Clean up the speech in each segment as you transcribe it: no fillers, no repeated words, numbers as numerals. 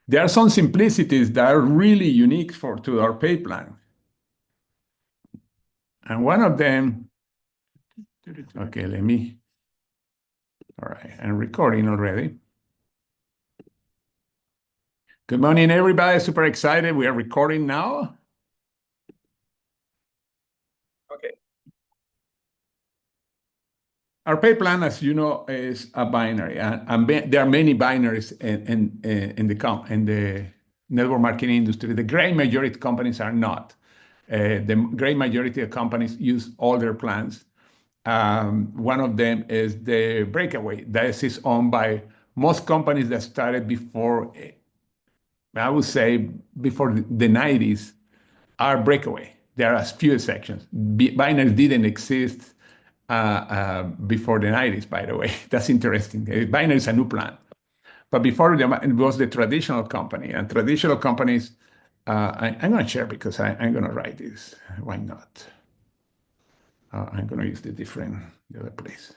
There are some simplicities that are really unique to our pay plan. And one of them, okay, all right, I'm recording already. Good morning, everybody. Super excited. We are recording now. Okay. Our pay plan, as you know, is a binary, and there are many binaries in the network marketing industry. The great majority of companies are not. The great majority of companies use all their plans. One of them is the breakaway. This is owned by most companies that started before, I would say, before the 90s, are breakaway. There are a few exceptions. Binaries didn't exist before the 90s, by the way. That's interesting. Binary is a new plan. But before them, it was the traditional company. And traditional companies, I'm going to share because I'm going to write this. Why not? I'm going to use the other place.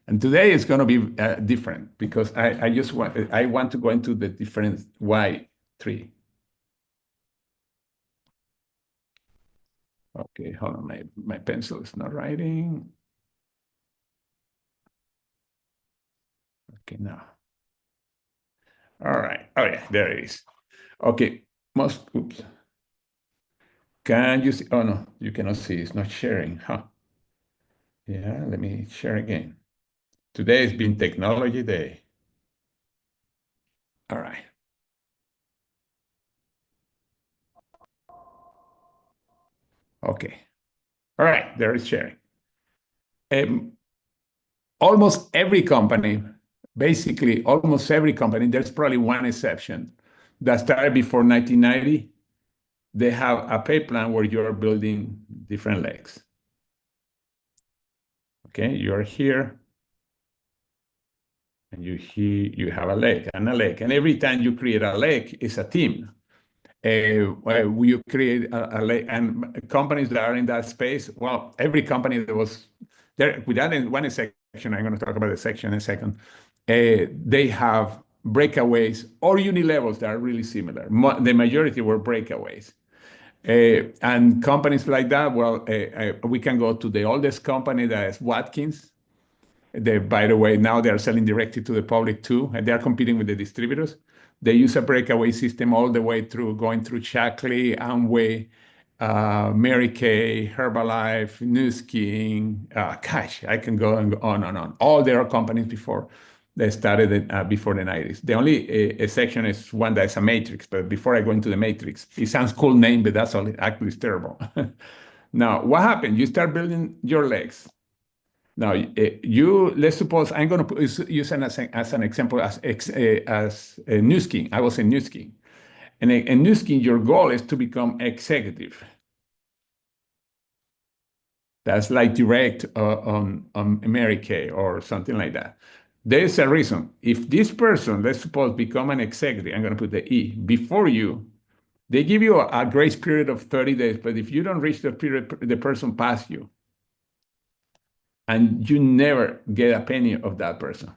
And today is going to be different because I want to go into the different why tree. Okay, hold on, my pencil is not writing. Okay, now. All right. Oh yeah, there it is. Okay, oops. Can you see? Oh no, you cannot see. It's not sharing. Huh? Yeah, let me share again. Today has been technology day. All right. Okay. All right, there is sharing. Um, Almost every company, basically almost every company, there's probably one exception that started before 1990. They have a pay plan where you're building different legs. Okay, you're here, and you have a leg and a leg, and every time you create a leg, it's a team. You create a leg, and companies that are in that space. Well, every company that was there, without one section, I'm going to talk about the section in a second. They have breakaways or unilevels that are really similar. The majority were breakaways. And companies like that, well, we can go to the oldest company that is Watkins. By the way, now they are selling directly to the public too, and they are competing with the distributors. They use a breakaway system all the way through, going through Shackley, Amway, Mary Kay, Herbalife, New Skiing. Gosh, I can go on and on. All their companies before they started before the 90s. The only section is one that's a matrix, but before I go into the matrix, it sounds cool name, but that's actually terrible. Now, what happened? You start building your legs. Now, let's suppose I'm going to use as an example as a new skiing. I was in new skiing. And in new skiing, your goal is to become executive. That's like direct on Mary Kay or something like that. There's a reason. If this person, let's suppose, become an executive, I'm going to put the E, before you, they give you a grace period of 30 days. But if you don't reach the period, the person passed you. And you never get a penny of that person.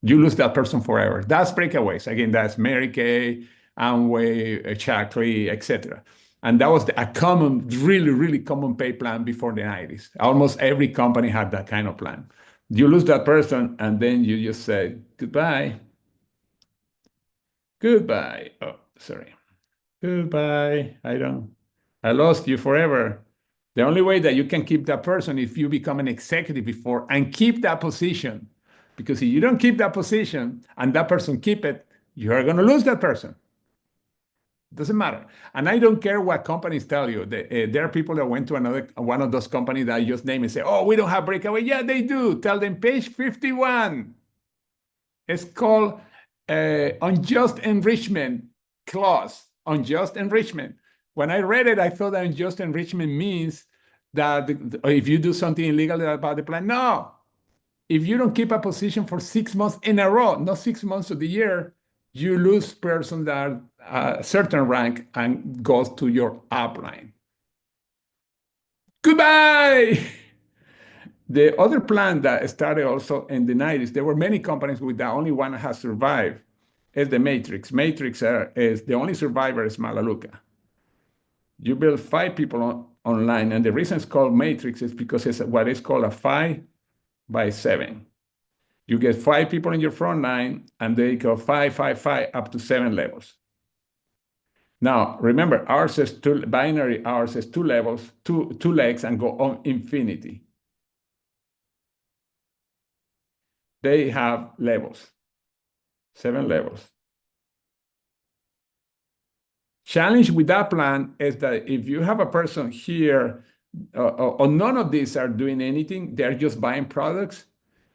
You lose that person forever. That's breakaways. Again, that's Mary Kay, Amway, Shackley, etc. And that was a common, really, really common pay plan before the 90s. Almost every company had that kind of plan. You lose that person, and then you just say, goodbye. Goodbye. Oh, sorry. Goodbye. I lost you forever. The only way that you can keep that person if you become an executive before and keep that position. Because if you don't keep that position and that person keep it, you're going to lose that person. It doesn't matter. And I don't care what companies tell you. There are people that went to one of those companies that I just named and say, oh, we don't have breakaway. Yeah, they do. Tell them page 51. It's called unjust enrichment clause. Unjust enrichment. When I read it, I thought that unjust enrichment means that if you do something illegal about the plan. No. If you don't keep a position for 6 months in a row, not 6 months of the year, you lose person that a certain rank and goes to your upline. Goodbye. The other plan that started also in the 90s, there were many companies with that. Only one has survived, is the Matrix. Matrix is the only survivor is Malaluca. You build 5 people online, and the reason it's called Matrix is because it's what is called a 5 by 7. You get 5 people in your front line, and they go 5, 5, 5 up to 7 levels. Now, remember, ours is binary, ours is 2 levels, two legs, and go on infinity. They have levels, 7 levels. Challenge with that plan is that if you have a person here, or none of these are doing anything, they're just buying products,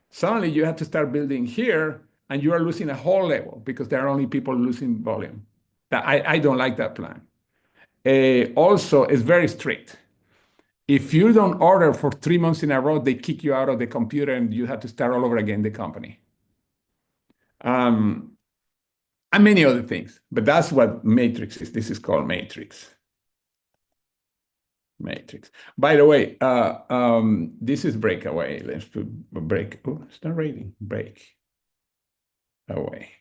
suddenly you have to start building here, and you are losing a whole level because there are only people losing volume. I don't like that plan. Also, it's very strict. If you don't order for 3 months in a row, they kick you out of the computer and you have to start all over again, the company. And many other things, but that's what Matrix is. This is called Matrix. Matrix. By the way, this is breakaway. Let's put break. Oh, it's not rating. Break away.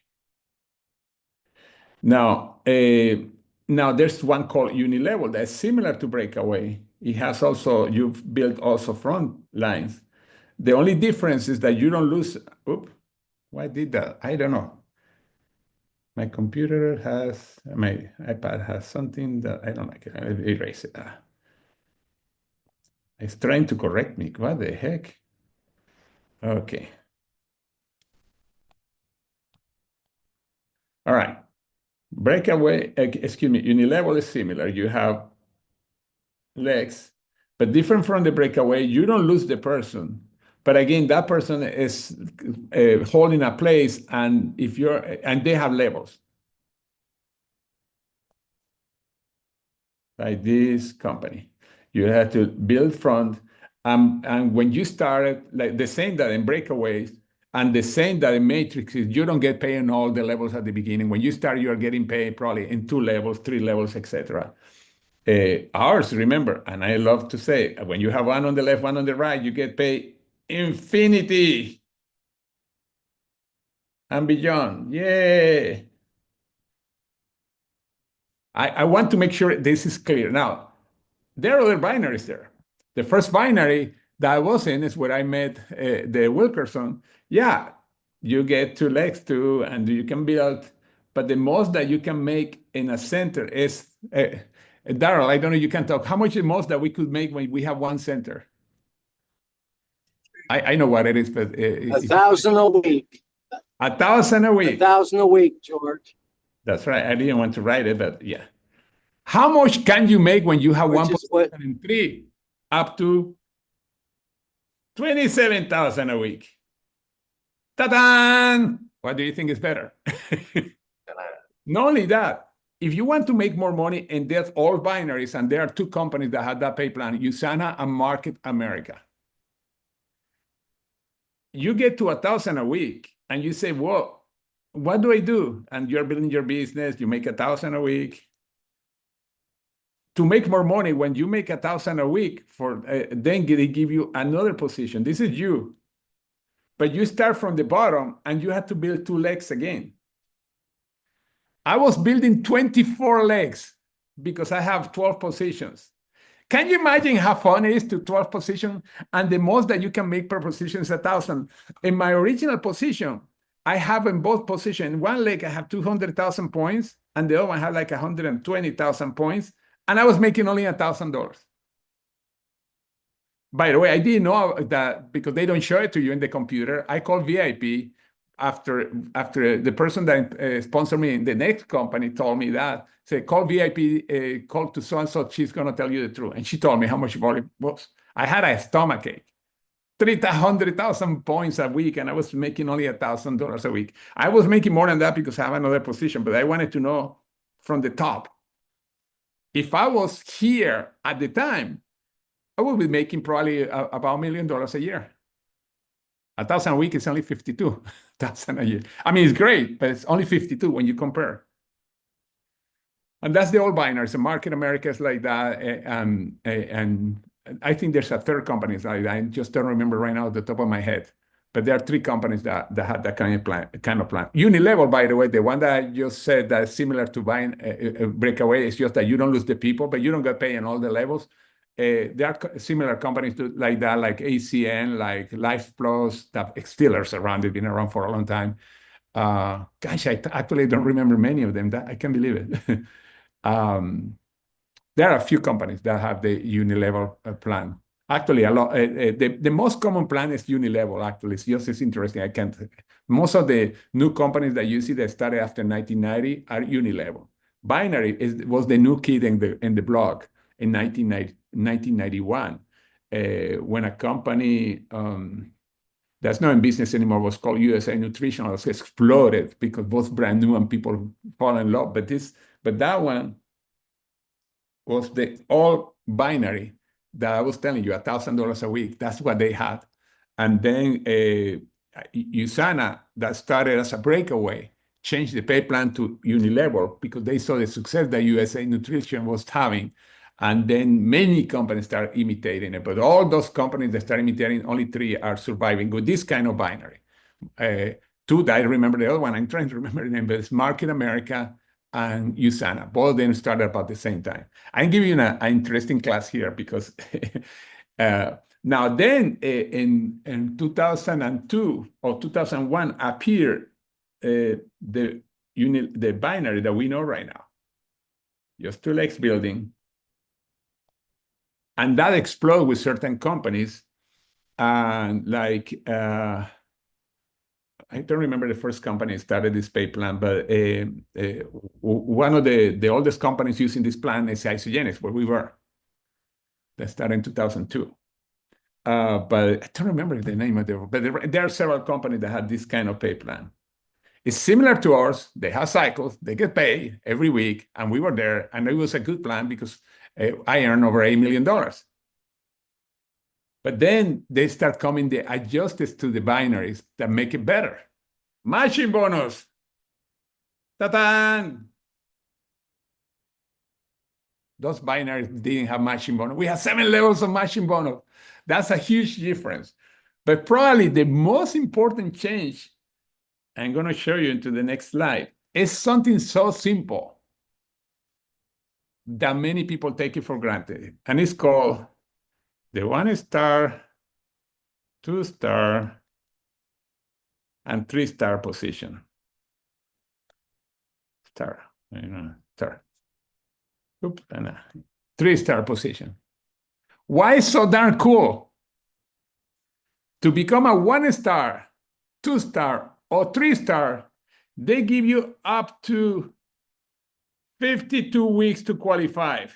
Now, there's one called Unilevel that's similar to breakaway. It has also, you've built also front lines. The only difference is that you don't lose. Oops, why did that? I don't know. My computer has, my iPad has something that I don't like. I'll erase it. It's trying to correct me. What the heck? Okay. All right. Breakaway, excuse me, Unilevel is similar. You have legs, but different from the breakaway. You don't lose the person. But again, that person is holding a place, and they have levels. Like this company. You have to build front. And when you started, like the same that in breakaways, and the same that in Matrix is you don't get paid in all the levels at the beginning. When you start, you are getting paid probably in 2 levels, 3 levels, etc. Ours, remember, and I love to say, when you have one on the left, one on the right, you get paid infinity and beyond. Yay! I want to make sure this is clear. Now, there are other binaries there. The first binary that I was in is where I met the Wilkerson. Yeah, you get 2 legs too, and you can build, but the most that you can make in a center is, Daryl, I don't know, you can talk. How much is the most that we could make when we have one center? I know what it is, but 1,000 a week. 1,000 a week. 1,000 a week, George. That's right. I didn't want to write it, but yeah. How much can you make when you have Which one is what- position in 3 up to 27,000 a week? Ta-da! What do you think is better? Not only that, if you want to make more money, and there's all binaries, and there are 2 companies that have that pay plan, Usana and Market America. You get to 1,000 a week, and you say, well, what do I do? And you're building your business, you make 1,000 a week. To make more money, when you make 1,000 a week, then they give you another position. This is you. But you start from the bottom, and you have to build 2 legs again. I was building 24 legs because I have 12 positions. Can you imagine how fun it is to 12 positions? And the most that you can make per position is 1,000. In my original position, I have in both positions, in one leg, I have 200,000 points, and the other one had like 120,000 points, and I was making only $1,000. By the way, I didn't know that because they don't show it to you in the computer. I called VIP after the person that sponsored me in the next company told me that. Say, call VIP, call to so-and-so, she's going to tell you the truth. And she told me how much volume was. I had a stomach ache. 300,000 points a week, and I was making only $1,000 a week. I was making more than that because I have another position, but I wanted to know from the top. If I was here at the time, I would be making probably about $1 million a year. 1,000 a week is only 52,000 a year. I mean, it's great, but it's only 52 when you compare. And that's the old binaries. The Market America is like that, and I think there's a third company. I just don't remember right now at the top of my head. But there are three companies that had that kind of plan. Unilevel, by the way, the one that I just said that's similar to buying a breakaway, is just that you don't lose the people, but you don't get paid in all the levels. There are similar companies like that, like ACN, like Life Plus, that Steelers around. They've been around for a long time. Gosh, I actually don't remember many of them. That I can't believe it. There are a few companies that have the Unilevel plan. Actually, a lot. The most common plan is Unilevel. Actually, it's interesting. I can't. Most of the new companies that you see that started after 1990 are Unilevel. Binary was the new kid in the block in 1991, when a company that's not in business anymore was called USA Nutritionals exploded because both brand new and people fall in love. But that one was the all binary that I was telling you, $1,000 a week. That's what they had. And then USANA, that started as a breakaway, changed the pay plan to Unilevel because they saw the success that USA Nutrition was having. And then many companies start imitating it. But all those companies that start imitating, only three are surviving with this kind of binary. Two that I remember, the other one, I'm trying to remember the name, but it's Market America and USANA. Both of them started about the same time. I'm giving you an interesting class here because now then in 2002 or 2001 appeared the binary that we know right now. Just two legs building. And that exploded with certain companies. And like, I don't remember the first company that started this pay plan, but one of the oldest companies using this plan is Isogenics, where we were. That started in 2002. But I don't remember the name of but there are several companies that had this kind of pay plan. It's similar to ours. They have cycles. They get paid every week. And we were there. And it was a good plan because I earned over $8 million. But then they start coming the adjustments to the binaries that make it better. Matching bonus. Ta-tan! Those binaries didn't have matching bonus. We have 7 levels of matching bonus. That's a huge difference. But probably the most important change, I'm going to show you into the next slide, is something so simple that many people take it for granted. And it's called the 1-star, 2-star, and 3-star position. Star. Oops, and 3-star position. Why is so darn cool? To become a 1-star, 2-star, or 3-star, they give you up to 52 weeks to qualify.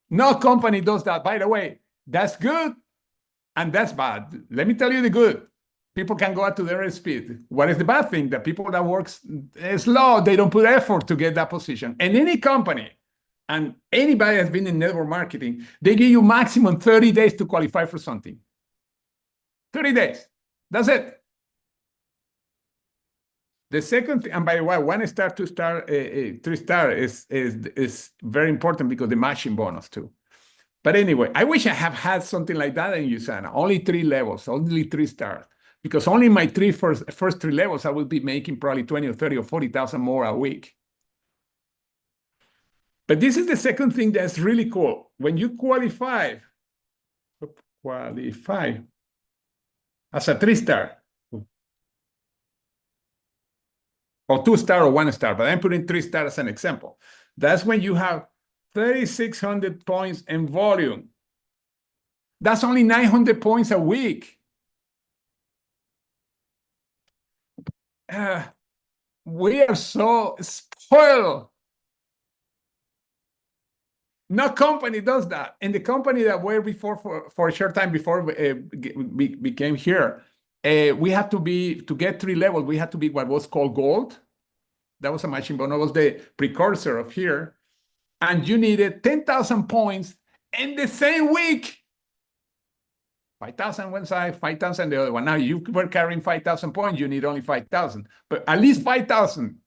No company does that. By the way, that's good and that's bad. Let me tell you the good. People can go at to their speed. What is the bad thing? The people that work slow, they don't put effort to get that position. And any company, and anybody that's been in network marketing, they give you maximum 30 days to qualify for something. 30 days. That's it. The second thing, and by the way, 1-star, 2-star, 3-star is very important because the matching bonus too. But anyway, I wish I have had something like that in USANA. Only 3 levels, only 3 stars. Because only my first 3 levels, I would be making probably 20 or 30 or 40,000 more a week. But this is the second thing that's really cool. When you qualify as a 3-star, or 2-star or 1-star, but I'm putting 3-star as an example. That's when you have 3,600 points in volume. That's only 900 points a week. We are so spoiled. No company does that. And the company that were before for a short time before we became here, we had to get 3 levels, we had to be what was called gold. That was a matching bonus, was the precursor of here. And you needed 10,000 points in the same week. 5,000 one side, 5,000 the other one. Now you were carrying 5,000 points, you need only 5,000, but at least 5,000.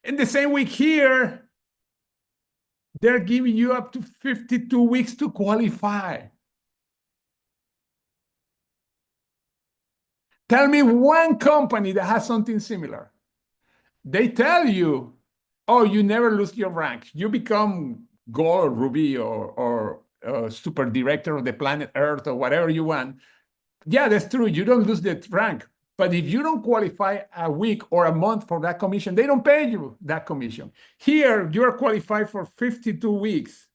In the same week here, They're giving you up to 52 weeks to qualify. Tell me one company that has something similar. They tell you, oh, you never lose your rank. You become gold or ruby or super director of the planet Earth or whatever you want. Yeah, that's true. You don't lose the rank. But if you don't qualify a week or a month for that commission, they don't pay you that commission. Here, you're qualified for 52 weeks.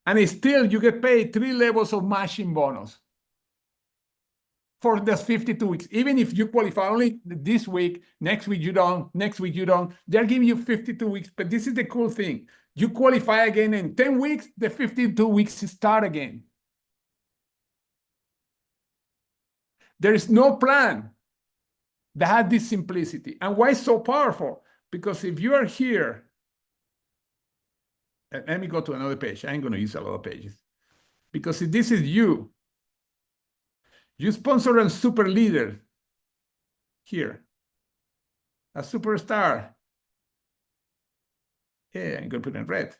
And still, you get paid 3 levels of matching bonus for those 52 weeks. Even if you qualify only this week, next week you don't, next week you don't, they're giving you 52 weeks. But this is the cool thing. You qualify again in 10 weeks, the 52 weeks start again. There is no plan that has this simplicity. And why it's so powerful? Because if you are here, let me go to another page. I'm going to use a lot of pages. Because if this is you, you sponsor a super leader here, a superstar. Yeah, I'm going to put it in red.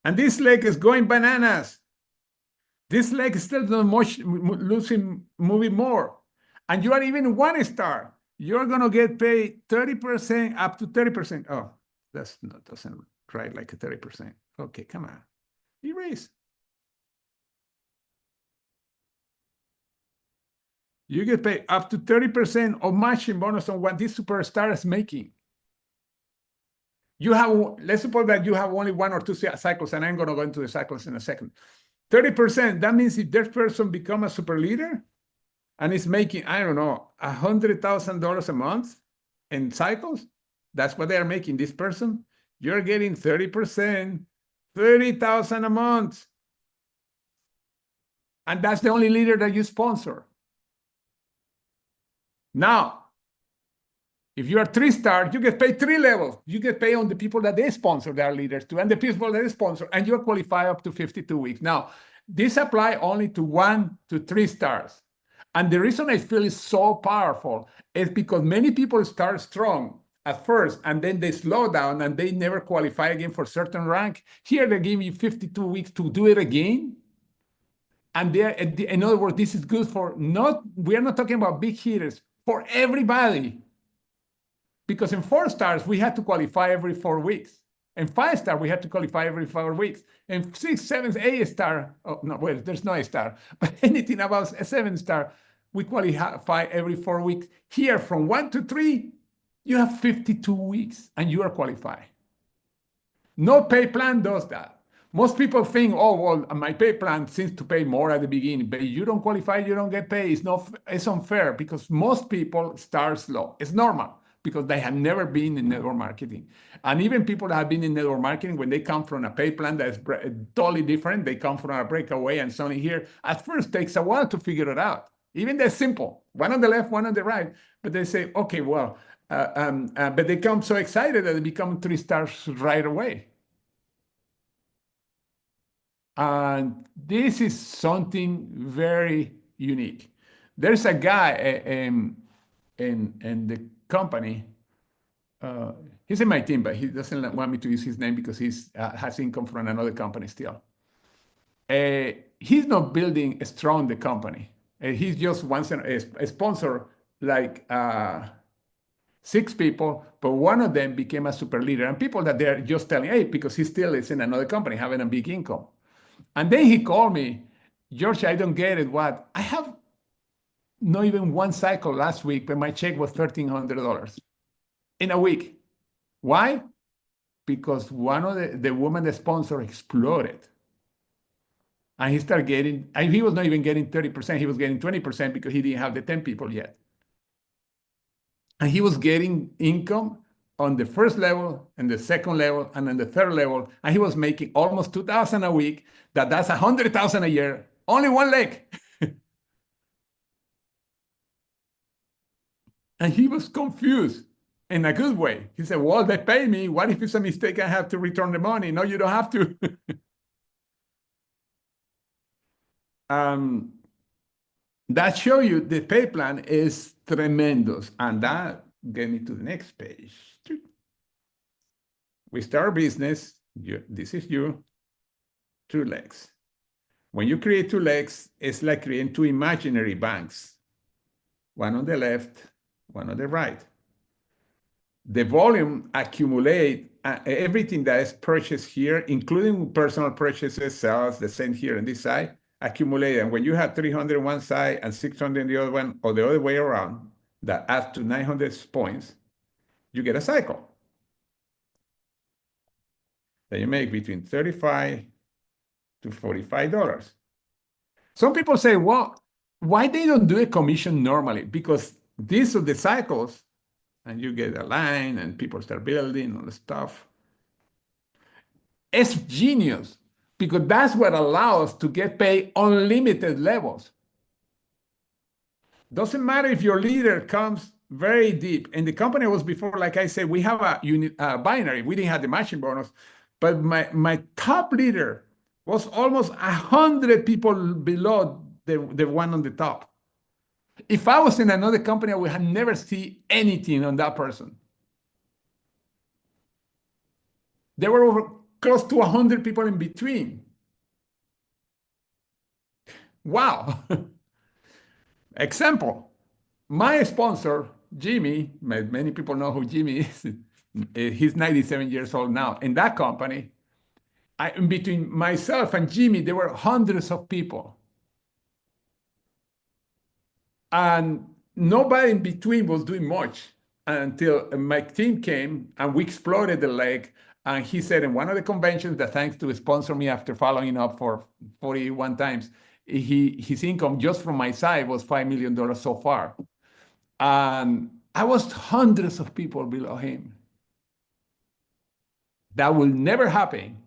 And this leg is going bananas. This leg is still not much losing, moving more. And you are even 1 star. You're going to get paid 30% up to 30%. Oh, that's not, doesn't write like a 30%. Okay, come on. Erase. You get paid up to 30% of matching bonus on what this superstar is making. You have, let's suppose that you have only 1 or 2 cycles, and I'm going to go into the cycles in a second. 30%, that means if that person become a super leader and is making, I don't know, $100,000 a month in cycles, that's what they are making, this person, you're getting 30%, 30,000 a month. And that's the only leader that you sponsor. Now, if you are 3-star, you get paid 3 levels. You get paid on the people that they sponsor, they are leaders too, and the people that they sponsor, and you qualify up to 52 weeks. Now, this applies only to 1 to 3 stars. And the reason I feel is so powerful is because many people start strong at first, and then they slow down, and they never qualify again for certain rank. Here, they give you 52 weeks to do it again. And in other words, this is good for we are not talking about big hitters, for everybody. Because in 4 stars, we had to qualify every 4 weeks. In 5 star, we had to qualify every 4 weeks. In 6, 7, 8 star, oh, no, well, there's no 8 star, but anything about a 7 star, we qualify every 4 weeks. Here, from 1 to 3, you have 52 weeks, and you are qualified. No pay plan does that. Most people think, oh, well, my pay plan seems to pay more at the beginning, but you don't qualify, you don't get paid. It's unfair because most people start slow. It's normal because they have never been in network marketing. And even people that have been in network marketing, when they come from a pay plan that's totally different, they come from a breakaway and suddenly here, at first takes a while to figure it out. Even they're simple, one on the left, one on the right, but they say, okay, well, but they come so excited that they become 3 stars right away. And this is something very unique. There's a guy in the company. He's in my team, but he doesn't want me to use his name because he has income from another company still. He's not building strong the company. He just wants a sponsor like 6 people, but one of them became a super leader. And people that they're just telling, hey, because he still is in another company having a big income. And then he called me, George, I don't get it. What? I have not even 1 cycle last week, but my check was $1,300 in a week. Why? Because one of the woman, the sponsor, exploded. And he started getting, and he was not even getting 30%, he was getting 20% because he didn't have the 10 people yet. And he was getting income on the first level, and the second level, and on the third level, and he was making almost $2,000 a week. That's $100,000 a year, only 1 leg. And he was confused in a good way. He said, well, they pay me. What if it's a mistake? I have to return the money. No, you don't have to. That show you the pay plan is tremendous. And that get me to the next page. We start a business. This is you, 2 legs. When you create 2 legs, it's like creating 2 imaginary banks, one on the left, one on the right. The volume accumulate everything that is purchased here, including personal purchases, sales, the same here on this side, accumulate. And when you have 300 on one side and 600 on the other one, or the other way around, that adds to 900 points, you get a cycle. That you make between $35 to $45. Some people say, well, why they don't do a commission normally? Because these are the cycles, and you get a line, and people start building all the stuff. It's genius, because that's what allows us to get paid unlimited levels. Doesn't matter if your leader comes very deep. And the company was before, like I said, we have a unit binary. We didn't have the matching bonus, but my top leader was almost 100 people below the one on the top. If I was in another company, I would have never seen anything on that person. There were over close to 100 people in between. Wow. Example, my sponsor, Jimmy, many people know who Jimmy is. He's 97 years old now. In that company, between myself and Jimmy, there were hundreds of people. And nobody in between was doing much until my team came and we exploded the leg. And he said in one of the conventions that thanks to sponsor me after following up for 41 times, his income just from my side was $5 million so far. And I was hundreds of people below him. That will never happen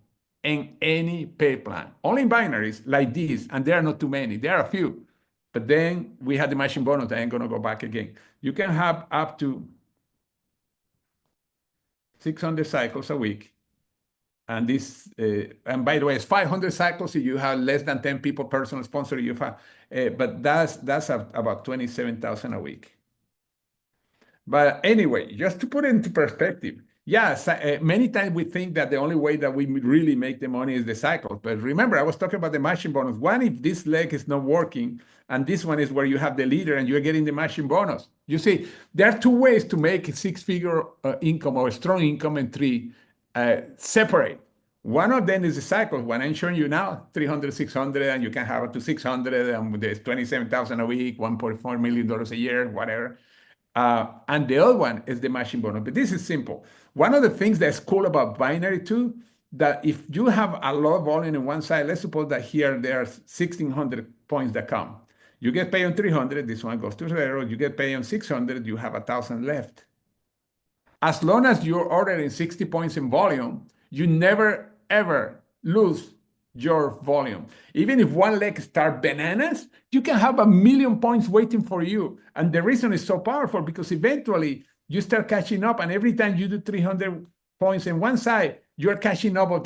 in any pay plan. Only in binaries like this, and there are not too many. There are a few. But then we had the matching bonus. I ain't going to go back again. You can have up to 600 cycles a week. And this, and by the way, it's 500 cycles if you have less than 10 people personal sponsor you have. But that's about 27,000 a week. But anyway, just to put it into perspective, yes, many times we think that the only way that we really make the money is the cycle. But remember, I was talking about the matching bonus. What if this leg is not working, and this one is where you have the leader and you're getting the matching bonus? You see, there are two ways to make a six-figure income or a strong income, and three separate. One of them is the cycle. When I'm showing you now, 300, 600, and you can have up to 600, and there's 27,000 a week, $1.4 million a year, whatever. And the other one is the matching bonus. But this is simple. One of the things that's cool about binary too, that if you have a lot of volume on one side, let's suppose that here there are 1,600 points that come. You get paid on 300, this one goes to 0. You get paid on 600, you have 1,000 left. As long as you're ordering 60 points in volume, you never, ever lose your volume. Even if one leg start bananas, you can have 1,000,000 points waiting for you. And the reason is so powerful because eventually you start catching up, and every time you do 300 points in one side, you're catching up of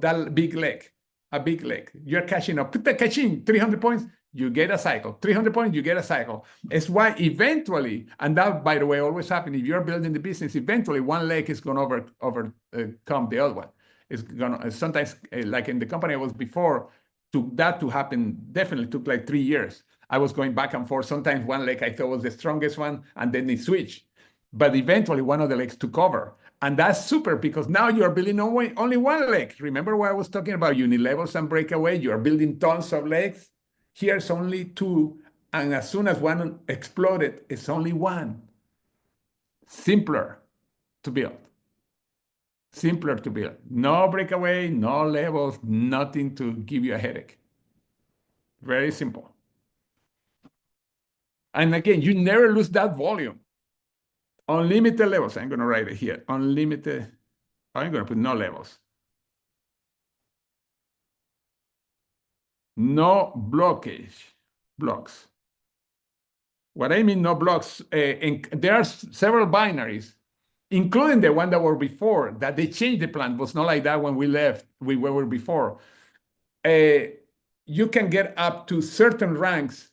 that big leg, a big leg. You're catching up, catching 300 points, you get a cycle. 300 points, you get a cycle. It's why eventually, and that, by the way, always happens if you're building the business, eventually one leg is going to overcome the other one. It's gonna sometimes, like in the company I was before, that to happen definitely took like 3 years. I was going back and forth. Sometimes one leg I thought was the strongest one, and then it switched. But eventually one of the legs took over. And that's super because now you are building only one leg. Remember what I was talking about, unilevels and breakaway? You are building tons of legs. Here's only 2. And as soon as one exploded, it's only 1. Simpler to build. Simpler to build. No breakaway, no levels, nothing to give you a headache. Very simple. And again, you never lose that volume. Unlimited levels. I'm going to write it here. Unlimited. I'm going to put no levels. No blocks. What I mean no blocks, and there are several binaries, including the one that were before, that they changed the plan. It was not like that when we left, we were before. You can get up to certain ranks.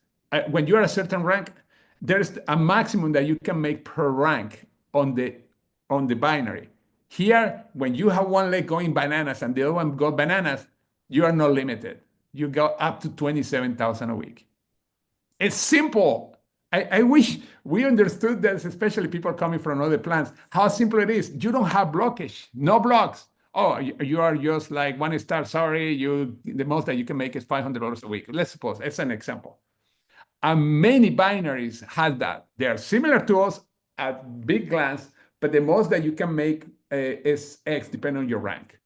When you're at a certain rank, there's a maximum that you can make per rank on the binary. Here, when you have one leg going bananas and the other one go bananas, you are not limited. You go up to 27,000 a week. It's simple. I wish we understood that, especially people coming from other plants, how simple it is. You don't have blockage, no blocks. Oh, you are just like 1 star. Sorry, the most that you can make is $500 a week. Let's suppose it's an example. And many binaries have that. They are similar to us at big glance, but the most that you can make is X, depending on your rank.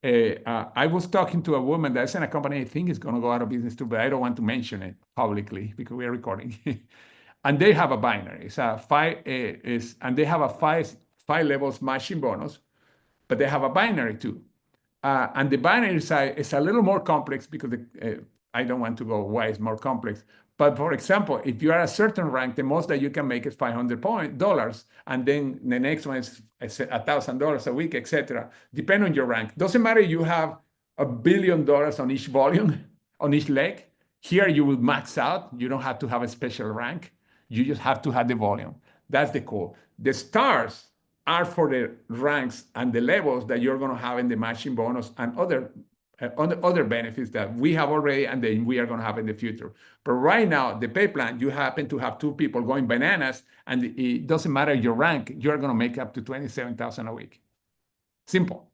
I was talking to a woman that's in a company I think is going to go out of business too, but I don't want to mention it publicly because we are recording. And they have a binary. It's a and they have a five levels matching bonus, but they have a binary too. And the binary is a little more complex because I don't want to go why it's more complex. But for example, if you are a certain rank, the most that you can make is $500, and then the next one is $1,000 a week, etc. Depending on your rank. Doesn't matter you have $1 billion on each volume, on each leg. Here you will max out. You don't have to have a special rank. You just have to have the volume. That's the cool. The stars are for the ranks and the levels that you're going to have in the matching bonus and other benefits that we have already and then we are going to have in the future. But right now, the pay plan, you happen to have two people going bananas, and it doesn't matter your rank, you're going to make up to 27,000 a week. Simple.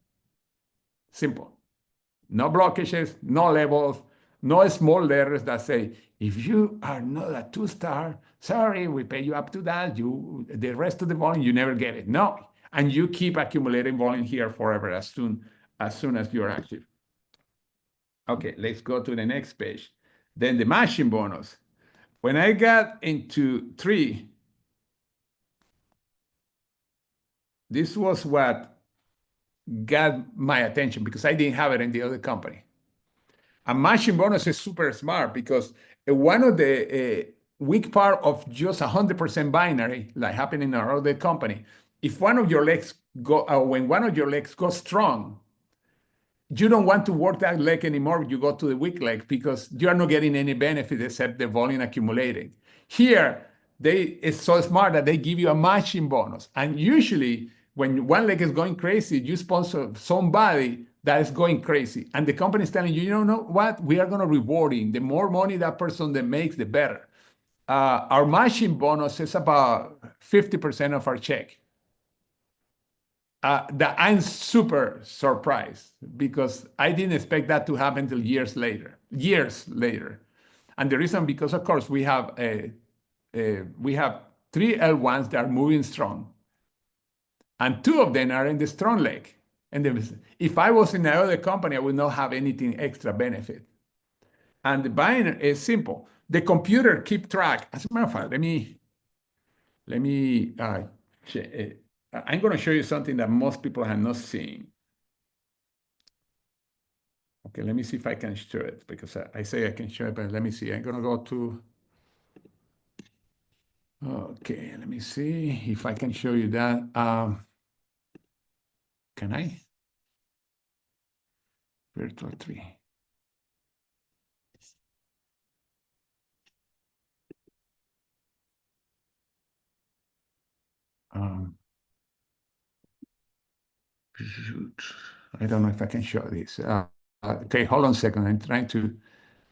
Simple. No blockages, no levels, no small letters that say, if you are not a 2-star, sorry, we pay you up to that. The rest of the volume, you never get it. No. And you keep accumulating volume here forever as soon as you're active. Okay, let's go to the next page. Then the matching bonus. When I got into 3, this was what got my attention because I didn't have it in the other company. A matching bonus is super smart because one of the weak part of just 100% binary, like happened in our other company, if one of your legs when one of your legs goes strong, you don't want to work that leg anymore. You go to the weak leg because you are not getting any benefit except the volume accumulating. Here, it's so smart that they give you a matching bonus. And usually, when one leg is going crazy, you sponsor somebody that is going crazy. And the company is telling you, you know what? We are going to reward him. The more money that person that makes, the better. Our matching bonus is about 50% of our check. That I'm super surprised because I didn't expect that to happen until years later. And the reason, because of course we have 3 L1s that are moving strong, and 2 of them are in the strong leg. And if I was in another company, I would not have anything extra benefit. And the binary is simple. The computer keep track. As a matter of fact, let me I'm going to show you something that most people have not seen. Okay, let me see if I can show it, because I say I can show it, but let me see. I'm going to go to, okay, let me see if I can show you that. Can I? Virtual 3. I don't know if I can show this. Okay, hold on a second.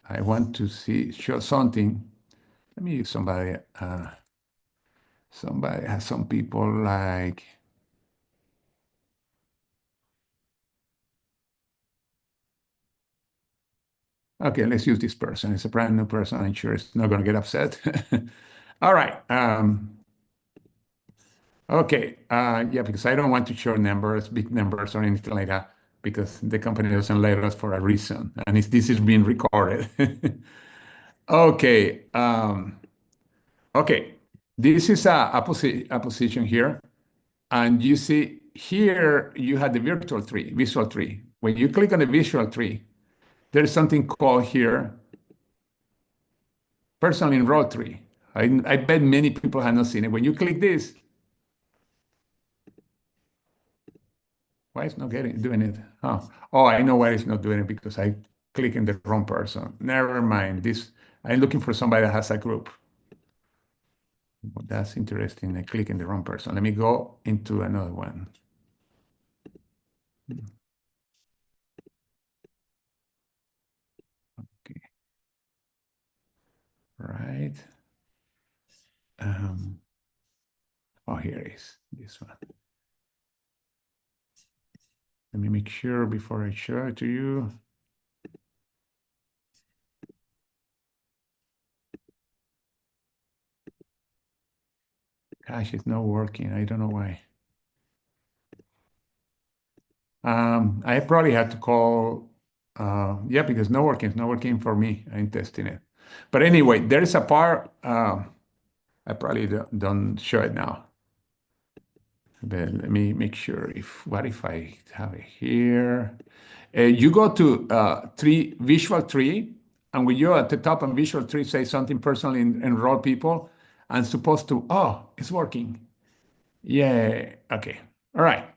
I want to show something. Let me use somebody. Somebody has some people like. Okay, let's use this person. It's a brand new person. I'm sure it's not going to get upset. All right. Okay. Yeah, because I don't want to show numbers, big numbers or anything like that, because the company doesn't let us for a reason. And this is being recorded. Okay. Okay. This is a position here. And you see here, you have the visual tree. When you click on the visual tree, there's something called here personal enroll tree. I bet many people have not seen it. When you click this, why it's not doing it? Oh, I know why it's not doing it, because I click in the wrong person. Never mind. I'm looking for somebody that has a group. Well, that's interesting. I click in the wrong person. Let me go into another one. Okay. Right. Oh, here it is, this one. Let me make sure before I show it to you. Gosh, it's not working. I don't know why. I probably had to call, yeah, because it's not working for me. I'm testing it. But anyway, there is a part, I probably don't show it now. But let me make sure what if I have it here? You go to visual tree, and when you're at the top on visual tree, say something personal, enroll people, and supposed to, oh, it's working. Yeah, okay. All right.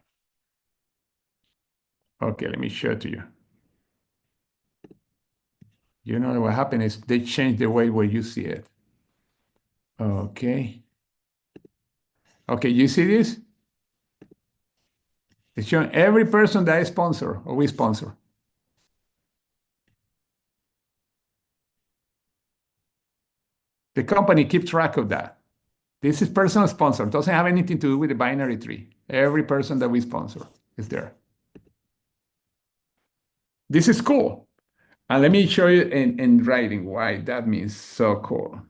Okay, let me show it to you. You know what happened is they changed the way where you see it. Okay. Okay, you see this? It's showing every person that I sponsor or we sponsor. The company keeps track of that. This is personal sponsor. It doesn't have anything to do with the binary tree. Every person that we sponsor is there. This is cool. And let me show you in writing why that means so cool.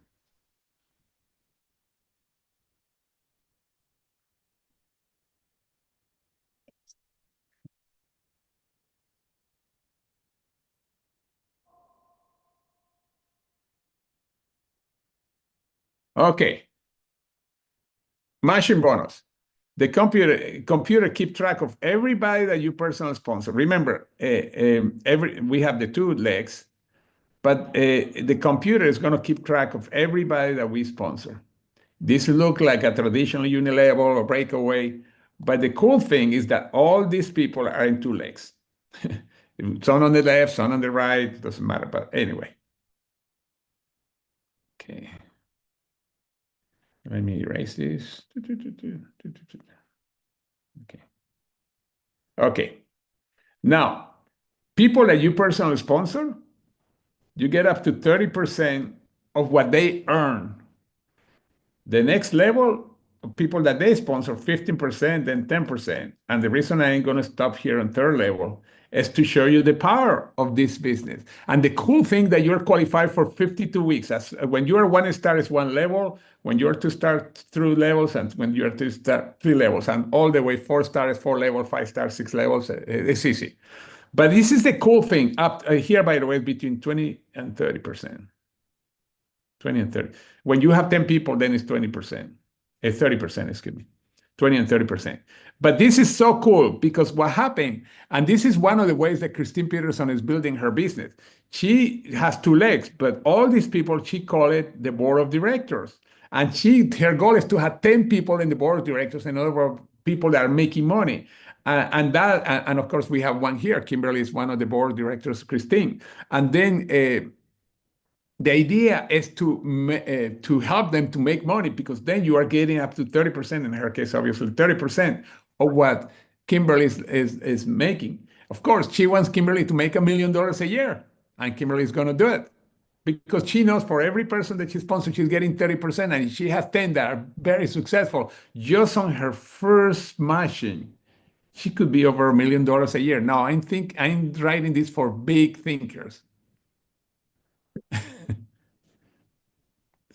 Okay, matching bonus. The computer keep track of everybody that you personal sponsor. Remember, we have the two legs, but the computer is going to keep track of everybody that we sponsor. This look like a traditional unilevel or breakaway, but the cool thing is that all these people are in two legs. Some on the left, some on the right, doesn't matter. But anyway, okay. Let me erase this. Okay. Okay. Now, people that you personally sponsor, you get up to 30% of what they earn. The next level, people that they sponsor, 15%, then 10%. And the reason I ain't going to stop here on third level is to show you the power of this business. And the cool thing that you're qualified for 52 weeks. As when you are one star is one level, when you're two star, through levels, and when you're two star, three levels, and all the way 4 star is 4 level, 5 star, 6 levels. It's easy. But this is the cool thing. Up here, by the way, between 20 and 30%. 20 and 30. When you have 10 people, then it's 20%. 30%, excuse me. 20 and 30%. But this is so cool because what happened, and this is one of the ways that Christine Peterson is building her business. She has two legs, but all these people, she call it the board of directors. And her goal is to have 10 people in the board of directors, in other words, people that are making money. And of course, we have one here. Kimberly is one of the board of directors, Christine. And then the idea is to help them to make money, because then you are getting up to 30%, in her case, obviously 30% of what Kimberly is making. Of course, she wants Kimberly to make $1 million a year, and Kimberly is going to do it because she knows for every person that she sponsors, she's getting 30%, and she has 10 that are very successful. Just on her first matching, she could be over $1 million a year. Now, I'm writing this for big thinkers.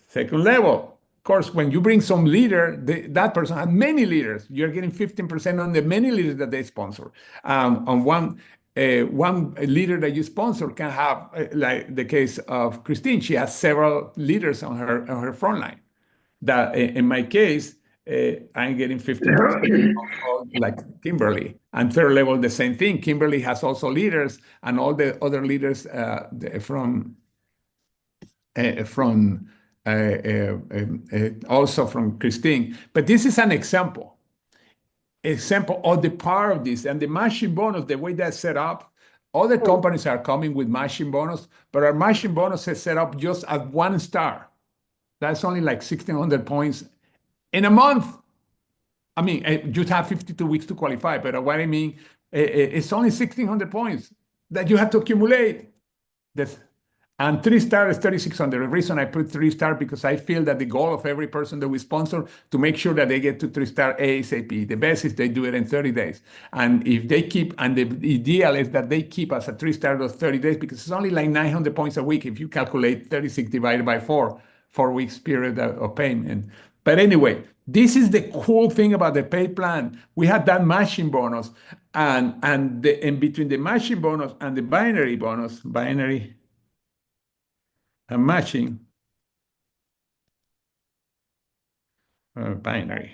Second level, of course, when you bring some leader, that person has many leaders. You're getting 15% on the many leaders that they sponsor. On one leader that you sponsor can have, like the case of Christine, she has several leaders on her front line. That in my case, I'm getting 15% like Kimberly. And third level, the same thing. Kimberly has also leaders, and all the other leaders from also from Christine. But this is an example of the power of this. And the matching bonus, the way that's set up, other companies are coming with matching bonus, but our matching bonus is set up just at 1 star. That's only like 1,600 points in a month. I mean, you have 52 weeks to qualify, but what I mean, It's only 1,600 points that you have to accumulate. And 3-star is 3,600. The reason I put 3-star because I feel that the goal of every person that we sponsor to make sure that they get to 3-star ASAP. The best is they do it in 30 days. And if they keep, and the ideal is that they keep us at 3-star those 30 days because it's only like 900 points a week if you calculate 36 divided by 4 weeks period of payment. But anyway, this is the cool thing about the pay plan. We had that matching bonus, and between the matching bonus and the binary bonus, binary and matching, binary,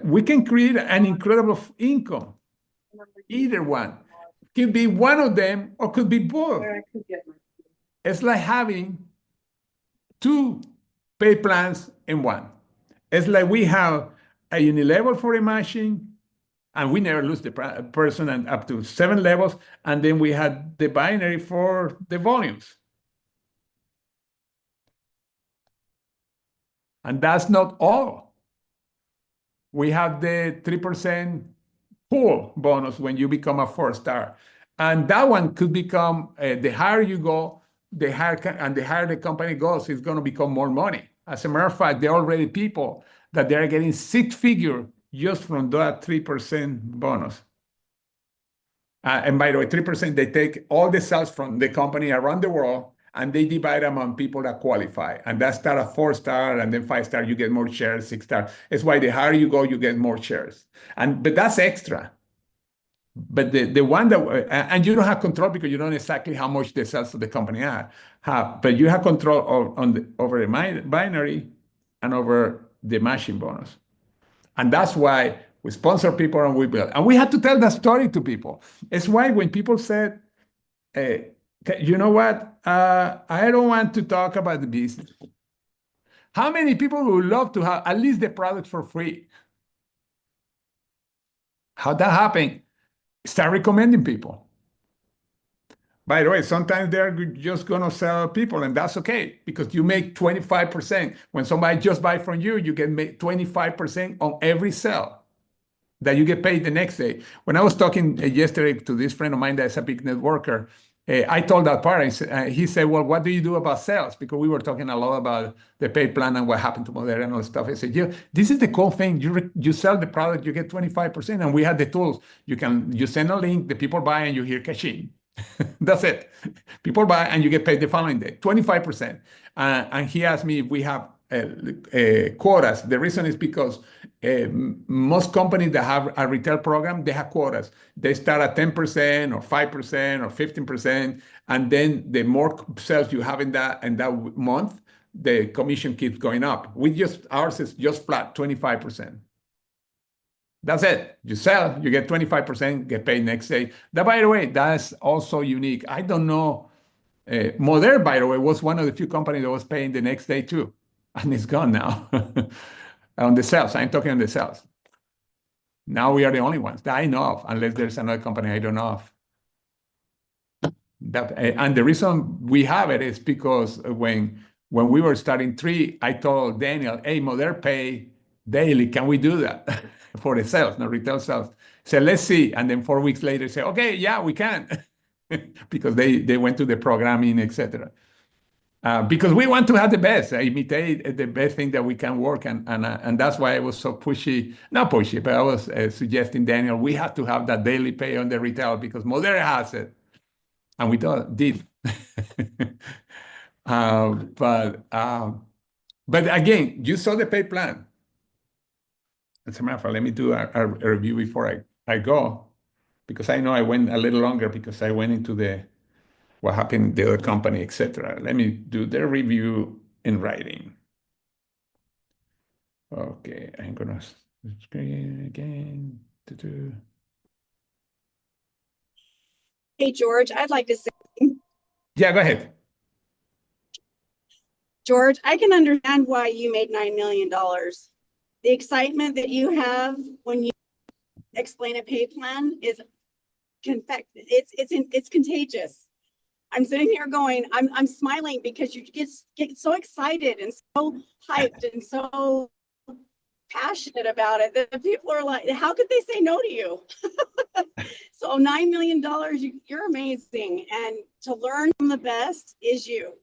we can create an incredible income. Either one. Could be one of them or could be both. It's like having 2 pay plans in one. It's like we have a unilevel for a matching, and we never lose the person, and up to 7 levels, and then we had the binary for the volumes. And that's not all. We have the 3% pool bonus when you become a 4-star. And that one could become, the higher you go, the higher the company goes, it's going to become more money. As a matter of fact, there are already people that they are getting 6-figure just from that 3% bonus. And by the way, 3%, they take all the sales from the company around the world and they divide them on people that qualify. And that start at 4-star, and then 5-star, you get more shares, 6-star. It's why the higher you go, you get more shares. But that's extra. But the one that, and you don't have control because you don't know exactly how much the sales of the company have, but you have control over the binary and over the matching bonus. And that's why we sponsor people and we build. And we had to tell that story to people. It's why when people said, you know what, I don't want to talk about the business. How many people would love to have at least the product for free? How that happened? Start recommending people. By the way, sometimes they're just going to sell people, and that's okay because you make 25%. When somebody just buys from you, you can make 25% on every sale that you get paid the next day. When I was talking yesterday to this friend of mine that's a big networker, I told that part, he said, well, what do you do about sales? Because we were talking a lot about the pay plan and what happened to Moderna and all stuff. I said, yeah, this is the cool thing. You sell the product, you get 25%, and we had the tools. You send a link, the people buy, and you hear cashing. That's it. People buy, and you get paid the following day, 25%. And he asked me if we have quotas. The reason is because most companies that have a retail program, they have quotas. They start at 10% or 5% or 15%, and then the more sales you have in that month, the commission keeps going up. Ours is just flat, 25%. That's it. You sell, you get 25%, get paid next day. That, by the way, that's also unique. I don't know. Modern, by the way, was one of the few companies that was paying the next day too. And it's gone now. On the sales, I'm talking on the sales. Now we are the only ones that I know of, unless there's another company I don't know of. And the reason we have it is because when we were starting 3, I told Daniel, hey, Modern pay daily. Can we do that for the sales, not retail sales? He said, let's see. And then 4 weeks later, say, okay, yeah, we can. Because they went to the programming, etc. Because we want to have the best, imitate the best thing that we can work, and that's why I was so pushy, not pushy, but I was suggesting, Daniel, we have to have that daily pay on the retail because Modern has it, and we did. But again, you saw the pay plan. As a matter of fact, let me do a review before I go, because I know I went a little longer because I went into what happened in the other company, etc. Let me do the review in writing. Okay, I'm gonna screen again. Hey, George, I'd like to say, Yeah, go ahead. George, I can understand why you made $9 million. The excitement that you have when you explain a pay plan is it's contagious. I'm sitting here going, I'm smiling because you get so excited and so hyped and so passionate about it that people are like, how could they say no to you? So $9 million, you're amazing. And to learn from the best is you.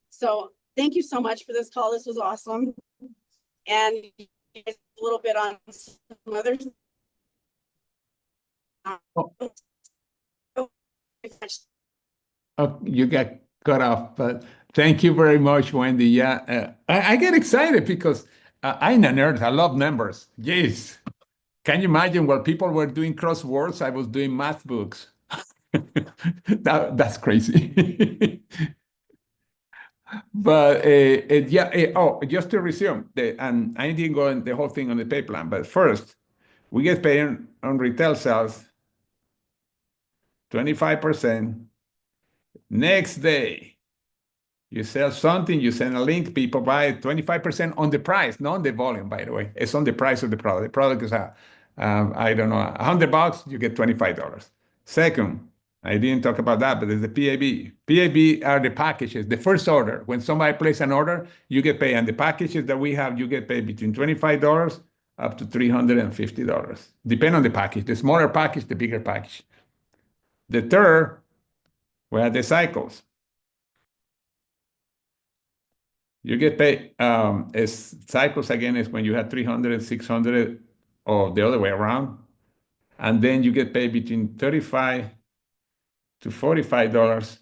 So thank you so much for this call. This was awesome. And a little bit on some other. Oh, you got cut off, but thank you very much, Wendy. Yeah, I get excited because I'm a nerd. I love numbers. Yes. Can you imagine while people were doing crosswords, I was doing math books. That's crazy. But yeah, oh, just to resume, and I didn't go in the whole thing on the pay plan, but first, we get paid on retail sales 25%. Next day, you sell something, you send a link, people buy it, 25% on the price, not on the volume, by the way. It's on the price of the product. The product is, I don't know, $100, you get $25. Second, I didn't talk about that, but there's the PAB. PAB are the packages, the first order. When somebody places an order, you get paid. And the packages that we have, you get paid between $25 up to $350. Depend on the package. The smaller package, the bigger package. The third, we have the cycles. You get paid, as cycles again is when you have 300, 600, or the other way around. And then you get paid between $35 to $45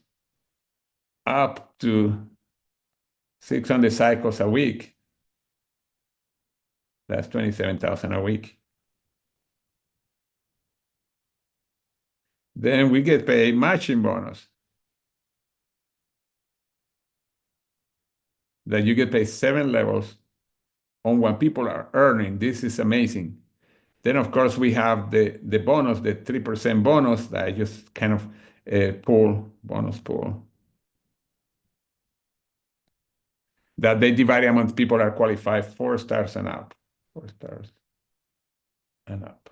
up to 600 cycles a week. That's 27,000 a week. Then we get paid matching bonus. That you get paid 7 levels on what people are earning. This is amazing. Then, of course, we have the bonus, the 3% bonus that I just kind of bonus pool. That they divide among people that are qualified 4 stars and up. 4 stars and up.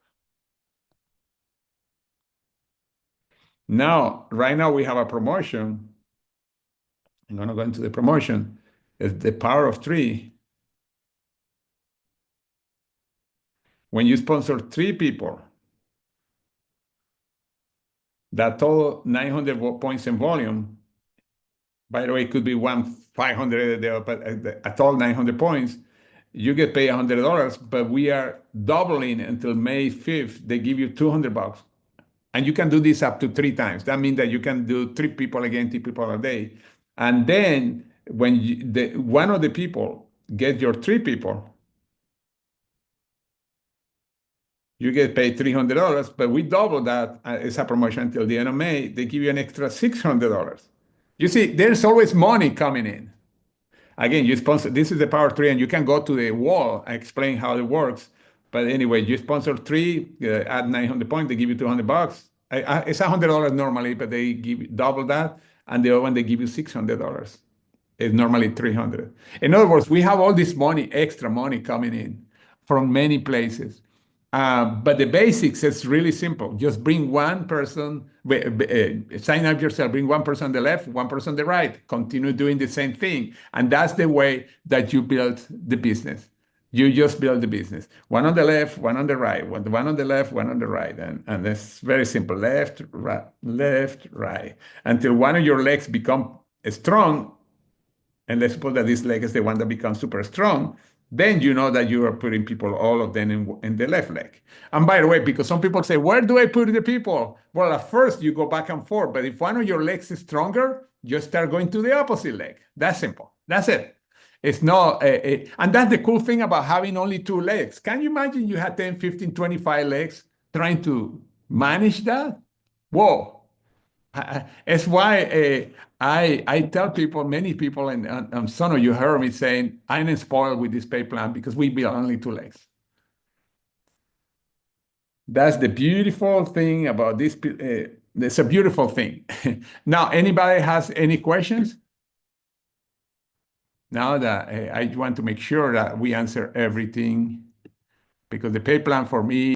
Now, right now we have a promotion. I'm going to go into the promotion. It's the power of 3. When you sponsor 3 people, that total 900 points in volume, by the way, it could be 500, but at all 900 points, you get paid $100, but we are doubling until May 5th. They give you $200. And you can do this up to 3 times. That means that you can do 3 people again, 3 people a day. And then when one of the people gets your 3 people, you get paid $300, but we double that as a promotion until the end of May. They give you an extra $600. You see, there's always money coming in. Again, you sponsor, this is the power 3, and you can go to the wall and explain how it works. But anyway, you sponsor 3, add 900 points, they give you $200. It's $100 normally, but they give you double that. And the other one, they give you $600. It's normally $300. In other words, we have all this money, extra money coming in from many places. But the basics is really simple. Just bring one person, sign up yourself, bring one person on the left, one person on the right, continue doing the same thing. And that's the way that you build the business. You just build the business. One on the left, one on the right, one on the left, one on the right. And it's very simple, left, right, until one of your legs become strong. And let's suppose that this leg is the one that becomes super strong. Then you know that you are putting people, all of them in the left leg. And by the way, because some people say, where do I put the people? Well, at first you go back and forth, but if one of your legs is stronger, you start going to the opposite leg. That's simple. That's it. It's not, and that's the cool thing about having only 2 legs. Can you imagine you had 10, 15, 25 legs trying to manage that? Whoa. It's why I tell people, many people, and some of you heard me saying, I'm spoiled with this pay plan because we build only 2 legs. That's the beautiful thing about this. It's a beautiful thing. Now, anybody has any questions? Now that I want to make sure that we answer everything, because the pay plan for me